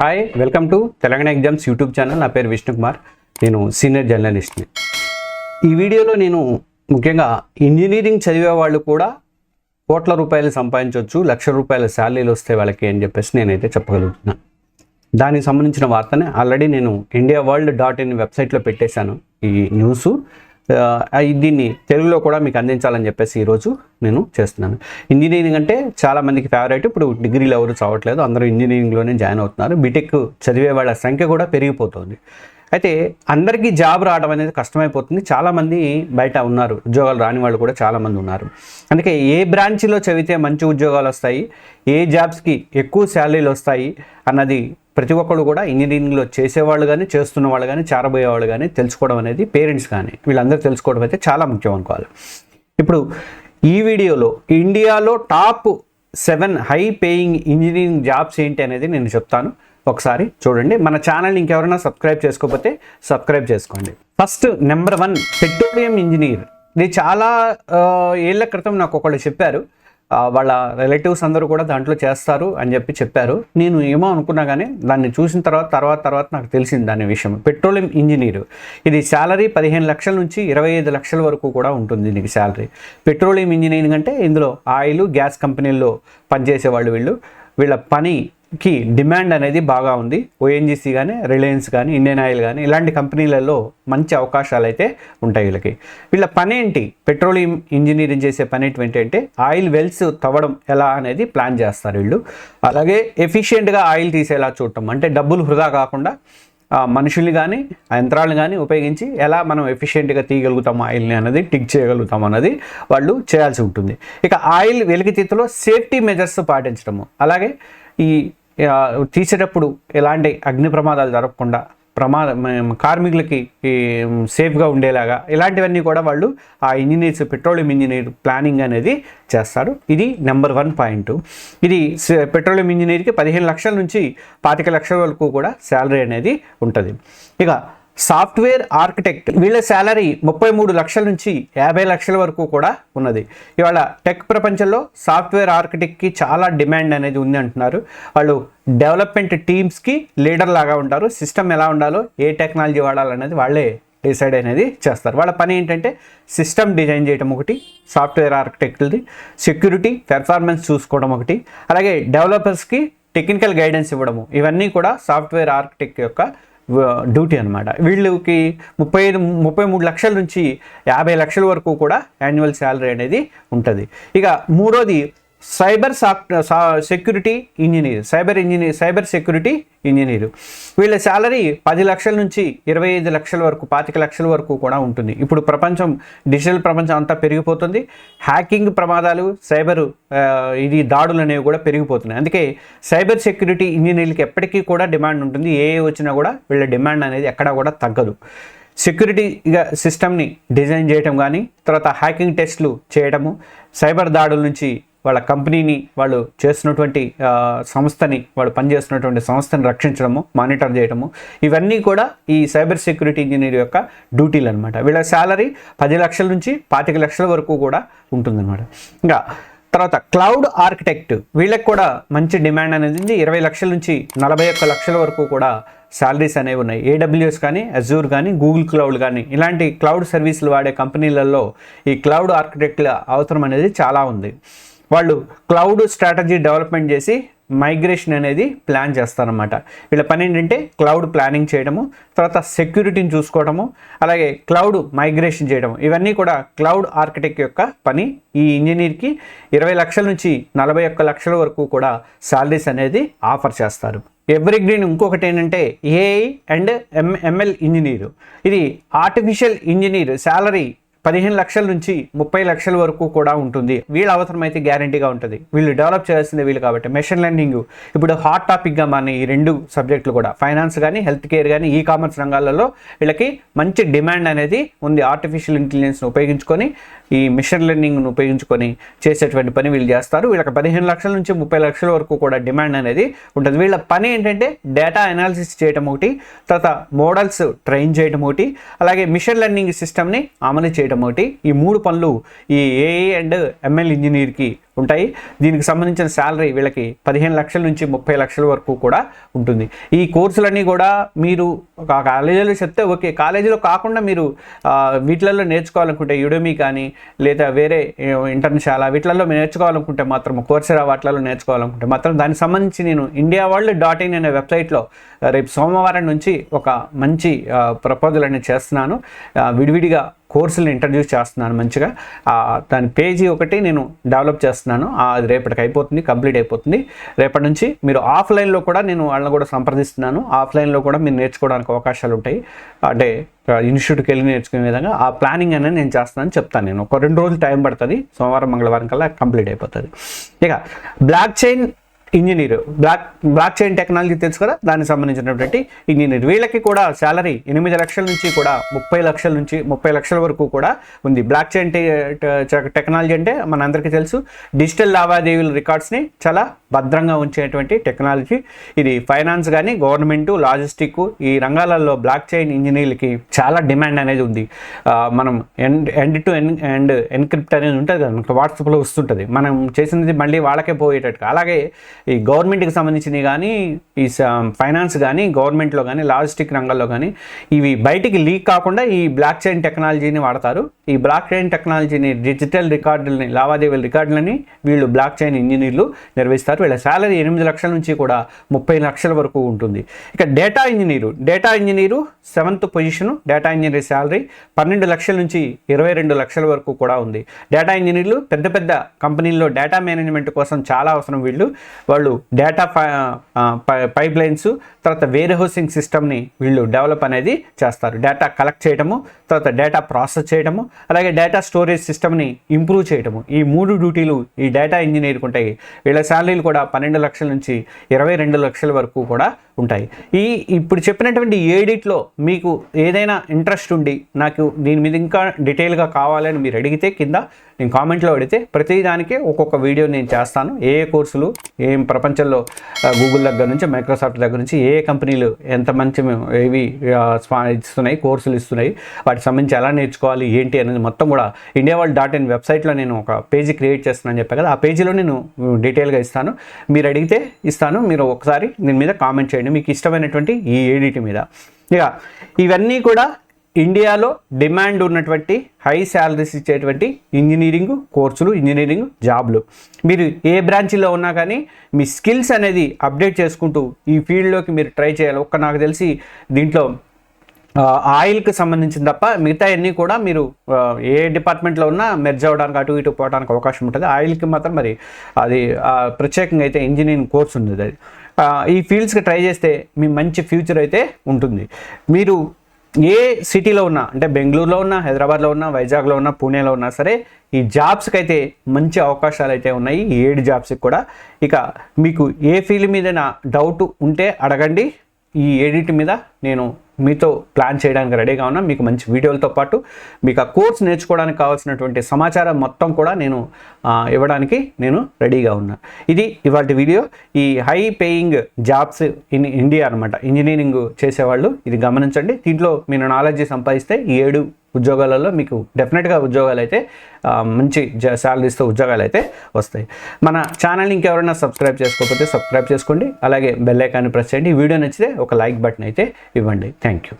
Hi welcome to Telangana exams YouTube channel. నా పేరు విష్ణు కుమార్, నేను సీనియర్ జర్నలిస్ట్ని. ఈ వీడియోలో నేను ముఖ్యంగా ఇంజనీరింగ్ చదివే వాళ్ళు కూడా కోట్ల రూపాయలు సంపాదించవచ్చు, లక్ష రూపాయల శాలరీలు వస్తాయి వాళ్ళకి అని చెప్పేసి నేనైతే చెప్పగలుగుతున్నాను. దానికి సంబంధించిన వార్తనే ఆల్రెడీ నేను indiaworld.in వెబ్సైట్లో పెట్టేశాను ఈ న్యూస్. దీన్ని తెలుగులో కూడా మీకు అందించాలని చెప్పేసి ఈరోజు నేను చేస్తున్నాను. ఇంజనీరింగ్ అంటే చాలామందికి ఫేవరెట్. ఇప్పుడు డిగ్రీలు ఎవరు చదవట్లేదు, అందరూ ఇంజనీరింగ్లోనే జాయిన్ అవుతున్నారు. బీటెక్ చదివే వాళ్ళ సంఖ్య కూడా పెరిగిపోతుంది. అయితే అందరికీ జాబ్ రావడం అనేది కష్టమైపోతుంది. చాలామంది బయట ఉన్నారు, ఉద్యోగాలు రాని వాళ్ళు కూడా చాలామంది ఉన్నారు. అందుకే ఏ బ్రాంచ్లో చదివితే మంచి ఉద్యోగాలు వస్తాయి, ఏ జాబ్స్కి ఎక్కువ శాలరీలు వస్తాయి అన్నది ప్రతి ఒక్కరు కూడా ఇంజనీరింగ్లో చేసేవాళ్ళు కానీ, చేస్తున్న వాళ్ళు కానీ, చేరబోయేవాళ్ళు కానీ తెలుసుకోవడం అనేది, పేరెంట్స్ కానీ వీళ్ళందరూ తెలుసుకోవడం అయితే చాలా ముఖ్యం అనుకోవాలి. ఇప్పుడు ఈ వీడియోలో ఇండియాలో top 7 high paying engineering jobs ఏంటి అనేది నేను చెప్తాను. ఒకసారి చూడండి. మన ఛానల్ని ఇంకెవరైనా సబ్స్క్రైబ్ చేసుకోకపోతే సబ్స్క్రైబ్ చేసుకోండి. First number 1 petroleum engineer. ఇది చాలా ఏళ్ల క్రితం నాకు ఒకళ్ళు చెప్పారు, వాళ్ళ రిలేటివ్స్ అందరూ కూడా దాంట్లో చేస్తారు అని చెప్పారు. నేను ఏమో అనుకున్నా కానీ దాన్ని చూసిన తర్వాత నాకు తెలిసింది దాని విషయం. పెట్రోలియం ఇంజనీర్, ఇది శాలరీ 15 లక్షల నుంచి 25 లక్షల వరకు కూడా ఉంటుంది దీనికి శాలరీ. పెట్రోలియం ఇంజనీరింగ్ అంటే ఇందులో ఆయిల్, గ్యాస్ కంపెనీల్లో పనిచేసే వాళ్ళు. వీళ్ళ పనికి డిమాండ్ అనేది బాగా ఉంది. ఓఎన్జీసీ కానీ, రిలయన్స్ కానీ, ఇండియన్ ఆయిల్ కానీ ఇలాంటి కంపెనీలలో మంచి అవకాశాలు అయితే ఉంటాయి వీళ్ళకి. వీళ్ళ పని ఏంటి? పెట్రోలియం ఇంజనీరింగ్ చేసే పని ఏంటంటే ఆయిల్ వెల్స్ తవ్వడం ఎలా అనేది ప్లాన్ చేస్తారు వీళ్ళు. అలాగే ఎఫిషియెంట్గా ఆయిల్ తీసేలా చూడటం, అంటే డబ్బులు వృధా కాకుండా మనుషుల్ని కానీ యంత్రాలను కానీ ఉపయోగించి ఎలా మనం ఎఫిషియెంట్గా తీయగలుగుతాం ఆయిల్ని అన్నది, టిక్ చేయగలుగుతాం అన్నది వాళ్ళు చేయాల్సి ఉంటుంది. ఇక ఆయిల్ వెలికితీతలో సేఫ్టీ మెజర్స్ పాటించడము, అలాగే ఈ తీసేటప్పుడు ఎలాంటి అగ్ని ప్రమాదాలు జరగకుండా కార్మికులకి సేఫ్గా ఉండేలాగా ఇలాంటివన్నీ కూడా వాళ్ళు ఆ ఇంజనీర్స్, పెట్రోలియం ఇంజనీర్ ప్లానింగ్ అనేది చేస్తారు. ఇది నెంబర్ 1 పాయింట్. ఇది పెట్రోలియం ఇంజనీర్కి 15 లక్షల నుంచి 25 లక్షల వరకు కూడా శాలరీ అనేది ఉంటుంది. ఇక సాఫ్ట్వేర్ ఆర్కిటెక్ట్, వీళ్ళ శాలరీ 33 లక్షల నుంచి 50 లక్షల వరకు కూడా ఉన్నది. ఇవాళ టెక్ ప్రపంచంలో సాఫ్ట్వేర్ ఆర్కిటెక్ట్కి చాలా డిమాండ్ అనేది ఉంది అంటున్నారు. వాళ్ళు డెవలప్మెంట్ టీమ్స్కి లీడర్ లాగా ఉంటారు. సిస్టమ్ ఎలా ఉండాలో, ఏ టెక్నాలజీ వాడాలనేది వాళ్ళే డిసైడ్ అనేది చేస్తారు. వాళ్ళ పని ఏంటంటే సిస్టమ్ డిజైన్ చేయడం ఒకటి, సాఫ్ట్వేర్ ఆర్కిటెక్ట్ది సెక్యూరిటీ పెర్ఫార్మెన్స్ చూసుకోవడం ఒకటి, అలాగే డెవలపర్స్కి టెక్నికల్ గైడెన్స్ ఇవ్వడము, ఇవన్నీ కూడా సాఫ్ట్వేర్ ఆర్కిటెక్ట్ యొక్క డ్యూటీ అనమాట. వీళ్ళకి 33 లక్షల నుంచి 50 లక్షల వరకు కూడా యాన్యువల్ శాలరీ అనేది ఉంటుంది. ఇక మూడోది cyber security engineer, cyber security engineer. వీళ్ళ శాలరీ 10 లక్షల నుంచి 25 లక్షల వరకు, 25 లక్షల వరకు కూడా ఉంటుంది. ఇప్పుడు డిజిటల్ ప్రపంచం అంతా పెరిగిపోతుంది. హ్యాకింగ్ ప్రమాదాలు, దాడులు అనేవి కూడా పెరిగిపోతున్నాయి. అందుకే సైబర్ సెక్యూరిటీ ఇంజనీర్లకి ఎప్పటికీ కూడా డిమాండ్ ఉంటుంది. ఏ వచ్చినా కూడా వీళ్ళ డిమాండ్ అనేది ఎక్కడా కూడా తగ్గదు. సెక్యూరిటీగా సిస్టమ్ని డిజైన్ చేయడం కానీ, తర్వాత హ్యాకింగ్ టెస్ట్లు చేయడము, సైబర్ దాడుల నుంచి వాళ్ళ కంపెనీని, వాళ్ళు చేస్తున్నటువంటి సంస్థని, వాళ్ళు పనిచేస్తున్నటువంటి సంస్థని రక్షించడము, మానిటర్ చేయడము, ఇవన్నీ కూడా ఈ సైబర్ సెక్యూరిటీ ఇంజనీర్ యొక్క డ్యూటీలు అనమాట. వీళ్ళ శాలరీ 10 లక్షల నుంచి 25 లక్షల వరకు కూడా ఉంటుందన్నమాట. ఇంకా తర్వాత క్లౌడ్ ఆర్కిటెక్ట్, వీళ్ళకి కూడా మంచి డిమాండ్ అనేది ఉంది. 20 లక్షల నుంచి 41 లక్షల వరకు కూడా శాలరీస్ అనేవి ఉన్నాయి. AWS కానీ, అజూర్ కానీ, గూగుల్ క్లౌడ్ కానీ ఇలాంటి క్లౌడ్ సర్వీసులు వాడే కంపెనీలలో ఈ క్లౌడ్ ఆర్కిటెక్ట్ల అవసరం అనేది చాలా ఉంది. వాళ్ళు క్లౌడ్ స్ట్రాటజీ డెవలప్మెంట్ చేసి మైగ్రేషన్ అనేది ప్లాన్ చేస్తారన్నమాట. వీళ్ళ పని ఏంటంటే క్లౌడ్ ప్లానింగ్ చేయడము, తర్వాత సెక్యూరిటీని చూసుకోవడము, అలాగే క్లౌడ్ మైగ్రేషన్ చేయడము, ఇవన్నీ కూడా క్లౌడ్ ఆర్కిటెక్ట్ యొక్క పని. ఈ ఇంజనీర్కి 20 లక్షల నుంచి 41 లక్షల వరకు కూడా శాలరీస్ అనేది ఆఫర్ చేస్తారు. ఎవరీ గ్రీన్ ఇంకొకటి ఏంటంటే AI అండ్ ML ఇంజనీర్. ఇది ఆర్టిఫిషియల్ ఇంజనీర్, శాలరీ 15 లక్షల నుంచి 30 లక్షల వరకు కూడా ఉంటుంది. వీళ్ళ అవసరం అయితే గ్యారంటీగా ఉంటుంది. వీళ్ళు డెవలప్ చేయాల్సిందే వీళ్ళు కాబట్టి. మెషిన్ లెర్నింగ్ ఇప్పుడు హాట్ టాపిక్గా మన ఈ 2 సబ్జెక్టులు కూడా, ఫైనాన్స్ కానీ, హెల్త్ కేర్ కానీ, కామర్స్ రంగాలలో వీళ్ళకి మంచి డిమాండ్ అనేది ఉంది. ఆర్టిఫిషియల్ ఇంటెలిజెన్స్ను ఉపయోగించుకొని, ఈ మిషన్ లెర్నింగ్ను ఉపయోగించుకొని చేసేటువంటి పని వీళ్ళు చేస్తారు. వీళ్ళకి 15 లక్షల నుంచి 30 లక్షల వరకు కూడా డిమాండ్ అనేది ఉంటుంది. వీళ్ళ పని ఏంటంటే డేటా అనాలిసిస్ చేయడం ఒకటి, తర్వాత మోడల్స్ ట్రైన్ చేయడం ఒకటి, అలాగే మిషన్ లెర్నింగ్ సిస్టమ్ని అమలు చేయడం ఒకటి. ఈ 3 పనులు ఈ AI అండ్ ML ఇంజనీర్కి ఉంటాయి. దీనికి సంబంధించిన శాలరీ వీళ్ళకి 15 లక్షల నుంచి 30 లక్షల వరకు కూడా ఉంటుంది. ఈ కోర్సులన్నీ కూడా మీరు కాలేజీలో చెప్తే ఓకే, కాలేజీలో కాకుండా మీరు వీటిలలో నేర్చుకోవాలనుకుంటే యుడెమీ కానీ లేదా వేరే ఇంటర్నేషనల్ వీటిలలో నేర్చుకోవాలనుకుంటే మాత్రం కోర్సెరా వాటిలలో నేర్చుకోవాలనుకుంటే మాత్రం దానికి సంబంధించి నేను indiaworld.in అనే వెబ్సైట్లో రేపు సోమవారం నుంచి ఒక మంచి ప్రపోజల్ అనేది చేస్తున్నాను. విడివిడిగా కోర్సులను ఇంట్రడ్యూస్ చేస్తున్నాను మంచిగా. దాని పేజీ ఒకటి నేను డెవలప్ చేస్తున్నాను. అది రేపటికి అయిపోతుంది, కంప్లీట్ అయిపోతుంది. రేపటి నుంచి మీరు ఆఫ్లైన్లో కూడా నేను వాళ్ళని కూడా సంప్రదిస్తున్నాను. ఆఫ్లైన్లో కూడా మీరు నేర్చుకోవడానికి అవకాశాలు ఉంటాయి. అంటే ఇన్స్టిట్యూట్కి వెళ్ళి నేర్చుకునే విధంగా ఆ ప్లానింగ్ అనేది నేను చేస్తానని చెప్తాను. నేను ఒక 2 రోజులు టైం పడుతుంది, సోమవారం మంగళవారం కల్లా కంప్లీట్ అయిపోతుంది. ఇక block chain engineer, block chain technology తెలుసు కదా, దానికి సంబంధించినటువంటి ఇంజనీర్ వీళ్ళకి కూడా శాలరీ 8 లక్షల నుంచి కూడా 30 లక్షల వరకు కూడా ఉంది. బ్లాక్ చైన్ టెక్నాలజీ అంటే మనందరికీ తెలుసు, డిజిటల్ లావాదేవీల రికార్డ్స్ని చాలా భద్రంగా ఉంచేటువంటి టెక్నాలజీ. ఇది ఫైనాన్స్ కానీ గవర్నమెంట్, లాజిస్టిక్ ఈ రంగాలలో బ్లాక్ చైన్ ఇంజనీర్లకి చాలా డిమాండ్ అనేది ఉంది. మనం ఎండ్ టు ఎండ్ ఎన్క్రిప్ట్ అనేది ఉంటుంది కదా, మనకు వాట్సాప్లో వస్తుంటుంది, మనం చేసినది మళ్ళీ వాళ్ళకే పోయేటట్టుగా. అలాగే ఈ గవర్నమెంట్కి సంబంధించినవి కానీ, ఈ ఫైనాన్స్ కానీ, గవర్నమెంట్లో కానీ, లాజిస్టిక్ రంగాల్లో కానీ ఇవి బయటికి లీక్ కాకుండా ఈ బ్లాక్ చైన్ టెక్నాలజీని వాడతారు. ఈ బ్లాక్ చైన్ టెక్నాలజీని, డిజిటల్ రికార్డులని, లావాదేవీల రికార్డులని వీళ్ళు బ్లాక్ చైన్ ఇంజనీర్లు నిర్వహిస్తారు. వీళ్ళ శాలరీ 8 లక్షల నుంచి కూడా 30 లక్షల వరకు ఉంటుంది. ఇక data engineer 7th position. Data engineer salary 12 లక్షల నుంచి 22 లక్షల వరకు కూడా ఉంది. డేటా ఇంజనీర్లు పెద్ద పెద్ద కంపెనీల్లో డేటా మేనేజ్మెంట్ కోసం చాలా అవసరం. వాళ్ళు డేటా పైప్ లైన్స్, తర్వాత వేర్ హౌసింగ్ సిస్టమ్ని వీళ్ళు డెవలప్ అనేది చేస్తారు. డేటా కలెక్ట్ చేయడము, తర్వాత డేటా ప్రాసెస్ చేయడము, అలాగే డేటా స్టోరేజ్ సిస్టమ్ని ఇంప్రూవ్ చేయడము, ఈ 3 డ్యూటీలు ఈ డేటా ఇంజనీర్కి ఉంటాయి. వీళ్ళ శాలరీలు కూడా 12 లక్షల నుంచి 22 లక్షల వరకు కూడా ఉంటాయి. ఇప్పుడు చెప్పినటువంటి ఏడిట్లో మీకు ఏదైనా ఇంట్రెస్ట్ ఉండి నాకు దీని మీద ఇంకా డీటెయిల్గా కావాలని మీరు అడిగితే కింద నేను కామెంట్లో అడిగితే ప్రతిదానికి ఒక్కొక్క వీడియో నేను చేస్తాను. ఏ కోర్సులు ఏం ప్రపంచంలో గూగుల్ దగ్గర నుంచి, మైక్రోసాఫ్ట్ దగ్గర నుంచి ఏ కంపెనీలు ఎంత మంచి ఏవి ఇస్తున్నాయి, కోర్సులు ఇస్తున్నాయి, వాటికి సంబంధించి ఎలా నేర్చుకోవాలి ఏంటి అనేది మొత్తం కూడా indiaworld.in వెబ్సైట్లో నేను ఒక పేజీ క్రియేట్ చేస్తున్నాను చెప్పాను కదా, ఆ పేజీలో నేను డీటెయిల్గా ఇస్తాను. మీరు అడిగితే ఇస్తాను. మీరు ఒకసారి దీని మీద కామెంట్ చేయండి మీకు ఇష్టమైనటువంటి ఈ ఏడిటి మీద. ఇక ఇవన్నీ కూడా ఇండియాలో డిమాండ్ ఉన్నటువంటి హై శాలరీస్ ఇచ్చేటువంటి ఇంజనీరింగ్ కోర్సులు, ఇంజనీరింగ్ జాబ్లు. మీరు ఏ బ్రాంచ్లో ఉన్నా కానీ మీ స్కిల్స్ అనేది అప్డేట్ చేసుకుంటూ ఈ ఫీల్డ్లోకి మీరు ట్రై చేయాలి. నాకు తెలిసి దీంట్లో ఆయిల్కి సంబంధించిన తప్ప మిగతా అన్నీ కూడా మీరు ఏ డిపార్ట్మెంట్లో ఉన్నా మెర్జ్ అవ్వడానికి అటు ఇటు పోవడానికి అవకాశం ఉంటుంది. ఆయిల్కి మాత్రం మరి అది ప్రత్యేకంగా అయితే ఇంజనీరింగ్ కోర్స్ ఉంది. అది ఈ ఫీల్డ్స్కి ట్రై చేస్తే మీ మంచి ఫ్యూచర్ అయితే ఉంటుంది. మీరు ఏ సిటీలో ఉన్నా, అంటే బెంగళూరులో ఉన్నా, హైదరాబాద్లో ఉన్నా, వైజాగ్లో ఉన్నా, పూణేలో ఉన్నా సరే ఈ జాబ్స్కి అయితే మంచి అవకాశాలు అయితే ఉన్నాయి, ఈ 7 జాబ్స్కి కూడా. ఇక మీకు ఏ ఫీల్డ్ మీద డౌట్ ఉంటే అడగండి. ఈ ఎడిట్ మీద నేను మీతో ప్లాన్ చేయడానికి రెడీగా ఉన్నా. మీకు మంచి వీడియోలతో పాటు మీకు ఆ కోర్స్ నేర్చుకోవడానికి కావాల్సినటువంటి సమాచారం మొత్తం కూడా నేను ఇవ్వడానికి నేను రెడీగా ఉన్నా. ఇది ఇవాళ వీడియో. ఈ high paying jobs in India అనమాట, ఇంజనీరింగ్ చేసేవాళ్ళు ఇది గమనించండి. దీంట్లో మీరు నాలెడ్జ్ సంపాదిస్తే ఈ 7 ఉద్యోగాలలో మీకు డెఫినెట్గా ఉద్యోగాలు అయితే మంచి శాలరీస్తో ఉద్యోగాలు అయితే వస్తాయి. మన ఛానల్ని ఇంకెవరైనా సబ్స్క్రైబ్ చేసుకోకపోతే సబ్స్క్రైబ్ చేసుకోండి. అలాగే బెల్ ఐకాన్ని ప్రెస్ చేయండి. ఈ వీడియో నచ్చితే ఒక లైక్ బటన్ అయితే ఇవ్వండి. Thank you.